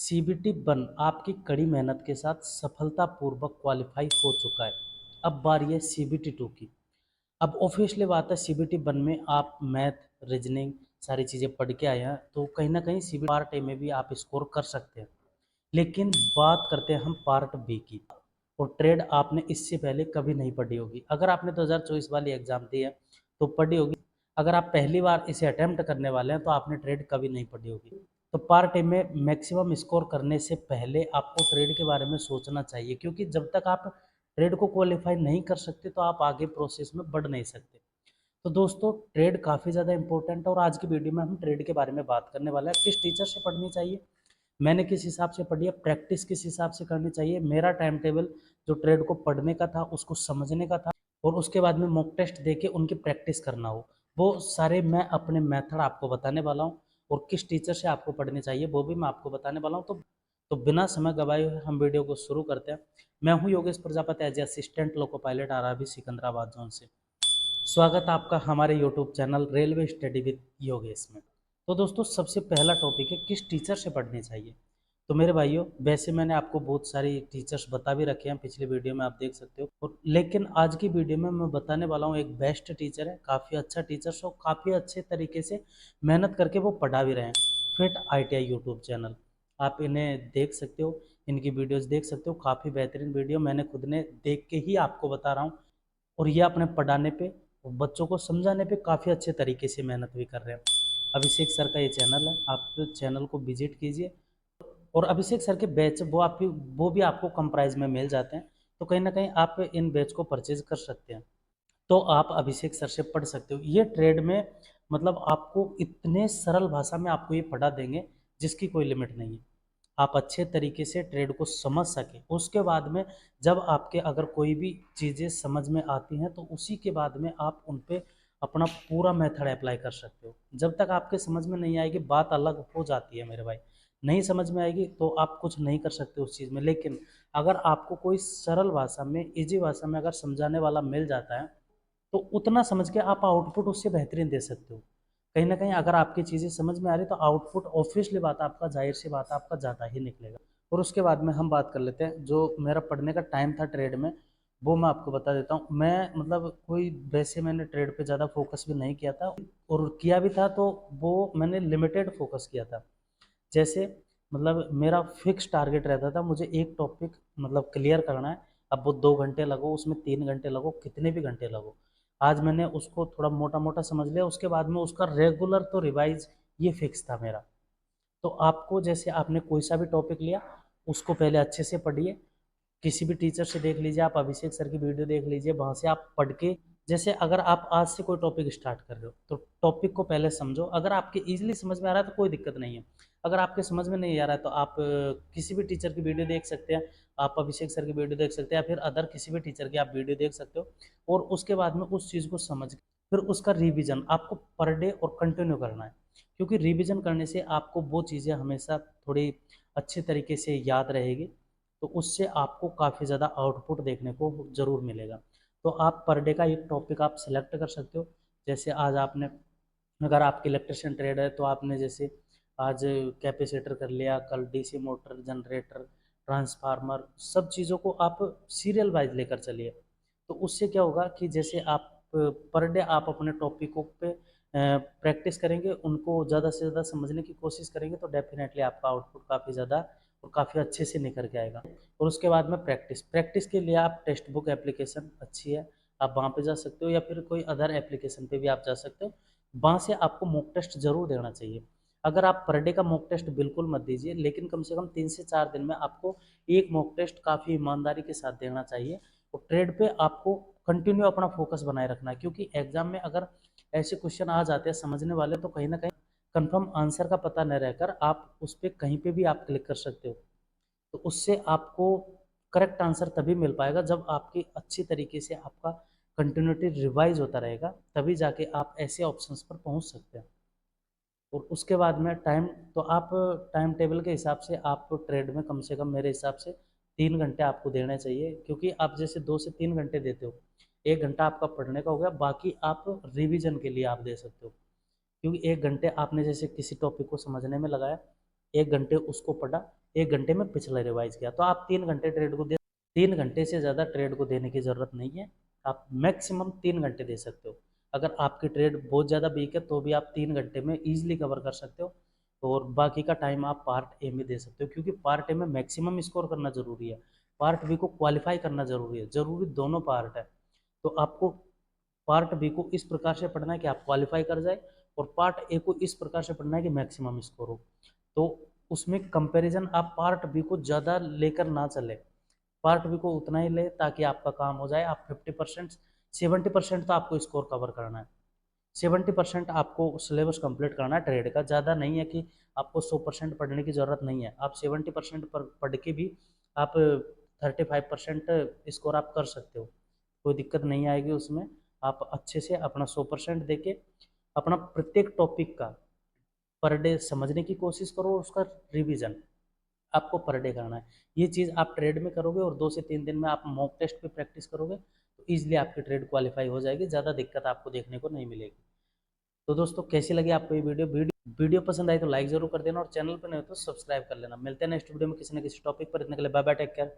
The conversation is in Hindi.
सीबीटी वन आपकी कड़ी मेहनत के साथ सफलतापूर्वक क्वालिफाई हो चुका है। अब बारी है सीबीटी टू की। अब ऑब्वियसली बात है, सीबीटी वन में आप मैथ, रीजनिंग सारी चीज़ें पढ़ के आए हैं, तो कहीं ना कहीं सीबीटी पार्ट ए में भी आप स्कोर कर सकते हैं। लेकिन बात करते हैं हम पार्ट बी की। और ट्रेड आपने इससे पहले कभी नहीं पढ़ी होगी। अगर आपने 2024 वाली एग्जाम दी है तो पढ़ी होगी। अगर आप पहली बार इसे अटेम्प्ट करने वाले हैं तो आपने ट्रेड कभी नहीं पढ़ी होगी। तो पार्ट ए में मैक्सिमम स्कोर करने से पहले आपको ट्रेड के बारे में सोचना चाहिए, क्योंकि जब तक आप ट्रेड को क्वालिफाई नहीं कर सकते तो आप आगे प्रोसेस में बढ़ नहीं सकते। तो दोस्तों, ट्रेड काफ़ी ज़्यादा इंपॉर्टेंट है और आज की वीडियो में हम ट्रेड के बारे में बात करने वाले हैं। किस टीचर से पढ़नी चाहिए, मैंने किस हिसाब से पढ़ी है, प्रैक्टिस किस हिसाब से करनी चाहिए, मेरा टाइम टेबल जो ट्रेड को पढ़ने का था उसको समझने का था और उसके बाद में मॉक टेस्ट दे के उनकी प्रैक्टिस करना हो, वो सारे मैं अपने मेथड आपको बताने वाला हूँ। और किस टीचर से आपको पढ़नी चाहिए वो भी मैं आपको बताने वाला हूँ। तो बिना समय गवाए हुए हम वीडियो को शुरू करते हैं। मैं हूँ Yogesh Prajapati, as a assistant loco pilot, RRB Secunderabad zone से। स्वागत है आपका हमारे YouTube channel railway study with Yogesh में। तो दोस्तों, सबसे पहला टॉपिक है किस टीचर से पढ़नी चाहिए। तो मेरे भाइयों, वैसे मैंने आपको बहुत सारी टीचर्स बता भी रखे हैं, पिछली वीडियो में आप देख सकते हो। और लेकिन आज की वीडियो में मैं बताने वाला हूँ एक बेस्ट टीचर है, काफ़ी अच्छा टीचर हो, काफ़ी अच्छे तरीके से मेहनत करके वो पढ़ा भी रहे हैं। फिट ITI यूट्यूब चैनल, आप इन्हें देख सकते हो, इनकी वीडियोज़ देख सकते हो। काफ़ी बेहतरीन वीडियो मैंने खुद ने देख के ही आपको बता रहा हूँ। और ये अपने पढ़ाने पे और बच्चों को समझाने पे काफ़ी अच्छे तरीके से मेहनत भी कर रहे हैं। अभिषेक सर का ये चैनल है, आप चैनल को विजिट कीजिए। और अभिषेक सर के बैच वो भी आपको कम प्राइस में मिल जाते हैं। तो कहीं ना कहीं आप इन बैच को परचेज कर सकते हैं। तो आप अभिषेक सर से पढ़ सकते हो। ये ट्रेड में मतलब आपको इतने सरल भाषा में आपको ये पढ़ा देंगे जिसकी कोई लिमिट नहीं है। आप अच्छे तरीके से ट्रेड को समझ सकें। उसके बाद में जब आपके अगर कोई भी चीज़ें समझ में आती हैं तो उसी के बाद में आप उन पे अपना पूरा मेथड अप्लाई कर सकते हो। जब तक आपके समझ में नहीं आएगी बात अलग हो जाती है मेरे भाई। नहीं समझ में आएगी तो आप कुछ नहीं कर सकते उस चीज़ में। लेकिन अगर आपको कोई सरल भाषा में, इजी भाषा में अगर समझाने वाला मिल जाता है तो उतना समझ के आप आउटपुट उससे बेहतरीन दे सकते हो। कहीं ना कहीं अगर आपकी चीज़ें समझ में आ रही तो आउटपुट ऑब्वियसली बात है आपका, जाहिर सी बात है आपका ज़्यादा ही निकलेगा। और उसके बाद में हम बात कर लेते हैं जो मेरा पढ़ने का टाइम था ट्रेड में, वो मैं आपको बता देता हूँ। मैं मतलब कोई वैसे मैंने ट्रेड पे ज़्यादा फोकस भी नहीं किया था, और किया भी था तो वो मैंने लिमिटेड फोकस किया था। जैसे मतलब मेरा फिक्स टारगेट रहता था, मुझे एक टॉपिक मतलब क्लियर करना है। अब वो 2 घंटे लगो, उसमें 3 घंटे लगो, कितने भी घंटे लगो, आज मैंने उसको थोड़ा मोटा मोटा समझ लिया। उसके बाद में उसका रेगुलर तो रिवाइज ये फिक्स था मेरा। तो आपको जैसे आपने कोई सा भी टॉपिक लिया उसको पहले अच्छे से पढ़िए। किसी भी टीचर से देख लीजिए, आप अभिषेक सर की वीडियो देख लीजिए, वहाँ से आप पढ़ के, जैसे अगर आप आज से कोई टॉपिक स्टार्ट कर रहे हो तो टॉपिक को पहले समझो। अगर आपके इजीली समझ में आ रहा है तो कोई दिक्कत नहीं है। अगर आपके समझ में नहीं आ रहा है तो आप किसी भी टीचर की वीडियो देख सकते हैं। आप अभिषेक सर की वीडियो देख सकते हैं या फिर अदर किसी भी टीचर की आप वीडियो देख सकते हो। और उसके बाद में उस चीज़ को समझ के फिर उसका रिवीजन आपको पर डे और कंटिन्यू करना है। क्योंकि रिवीजन करने से आपको वो चीज़ें हमेशा थोड़ी अच्छे तरीके से याद रहेगी। तो उससे आपको काफ़ी ज़्यादा आउटपुट देखने को ज़रूर मिलेगा। तो आप पर डे का एक टॉपिक आप सिलेक्ट कर सकते हो। जैसे आज आपने, अगर आपकी इलेक्ट्रिशियन ट्रेड है तो आपने जैसे आज कैपेसिटर कर लिया, कल डीसी मोटर, जनरेटर, ट्रांसफार्मर, सब चीज़ों को आप सीरियल वाइज लेकर चलिए। तो उससे क्या होगा कि जैसे आप पर डे आप अपने टॉपिकों पे प्रैक्टिस करेंगे, उनको ज़्यादा से ज़्यादा समझने की कोशिश करेंगे, तो डेफिनेटली आपका आउटपुट काफ़ी ज़्यादा और काफ़ी अच्छे से निकल के आएगा। और उसके बाद में प्रैक्टिस प्रैक्टिस के लिए आप टेक्स्ट बुक एप्लीकेशन अच्छी है, आप वहाँ पे जा सकते हो, या फिर कोई अदर एप्लीकेशन पे भी आप जा सकते हो। वहाँ से आपको मॉक टेस्ट ज़रूर देना चाहिए। अगर आप पर डे का मॉक टेस्ट बिल्कुल मत दीजिए, लेकिन कम से कम 3 से 4 दिन में आपको एक मॉक टेस्ट काफ़ी ईमानदारी के साथ देना चाहिए। और ट्रेड पे आपको कंटिन्यू अपना फोकस बनाए रखना है, क्योंकि एग्जाम में अगर ऐसे क्वेश्चन आ जाते हैं समझने वाले तो कहीं ना कहीं कंफर्म आंसर का पता न रहकर आप उस पर कहीं पे भी आप क्लिक कर सकते हो। तो उससे आपको करेक्ट आंसर तभी मिल पाएगा जब आपकी अच्छी तरीके से आपका कंटिन्यूटी रिवाइज होता रहेगा, तभी जाके आप ऐसे ऑप्शंस पर पहुंच सकते हैं। और उसके बाद में टाइम, तो आप टाइम टेबल के हिसाब से आप ट्रेड में कम से कम मेरे हिसाब से 3 घंटे आपको देने चाहिए। क्योंकि आप जैसे 2 से 3 घंटे देते हो, 1 घंटा आपका पढ़ने का हो गया, बाकी आप रिवीजन के लिए आप दे सकते हो। क्योंकि 1 घंटे आपने जैसे किसी टॉपिक को समझने में लगाया, 1 घंटे उसको पढ़ा, 1 घंटे में पिछला रिवाइज़ किया। तो आप 3 घंटे ट्रेड को दे, 3 घंटे से ज़्यादा ट्रेड को देने की ज़रूरत नहीं है। आप मैक्सिमम 3 घंटे दे सकते हो। अगर आपकी ट्रेड बहुत ज़्यादा वीक है तो भी आप 3 घंटे में ईज़िली कवर कर सकते हो, और बाकी का टाइम आप पार्ट ए में दे सकते हो, क्योंकि पार्ट ए में मैक्सिमम स्कोर करना ज़रूरी है, पार्ट बी को क्वालिफाई करना ज़रूरी है। ज़रूरी दोनों पार्ट है। तो आपको पार्ट बी को इस प्रकार से पढ़ना है कि आप क्वालिफाई कर जाए, और पार्ट ए को इस प्रकार से पढ़ना है कि मैक्सिमम स्कोर हो। तो उसमें कंपैरिजन आप पार्ट बी को ज़्यादा लेकर ना चले, पार्ट बी को उतना ही ले ताकि आपका काम हो जाए। आप 50%, 70% तो आपको स्कोर कवर करना है, 70% आपको सिलेबस कंप्लीट करना है ट्रेड का। ज़्यादा नहीं है कि आपको 100% पढ़ने की ज़रूरत नहीं है। आप 70% पर पढ़ के भी आप 35% स्कोर आप कर सकते हो, कोई दिक्कत नहीं आएगी उसमें। आप अच्छे से अपना 100% देके अपना प्रत्येक टॉपिक का पर डे समझने की कोशिश करो, और उसका रिवीजन आपको पर डे करना है। ये चीज़ आप ट्रेड में करोगे और 2 से 3 दिन में आप मॉक टेस्ट पे प्रैक्टिस करोगे तो ईजिली आपकी ट्रेड क्वालिफाई हो जाएगी, ज़्यादा दिक्कत आपको देखने को नहीं मिलेगी। तो दोस्तों कैसी लगी आपको ये वीडियो पसंद आई तो लाइक जरूर कर देना, और चैनल पर नहीं हो तो सब्सक्राइब कर लेना। मिलते हैं नेक्स्ट वीडियो में किसी न किसी टॉपिक पर। इतने के लिए बाय बाय, टेक केयर।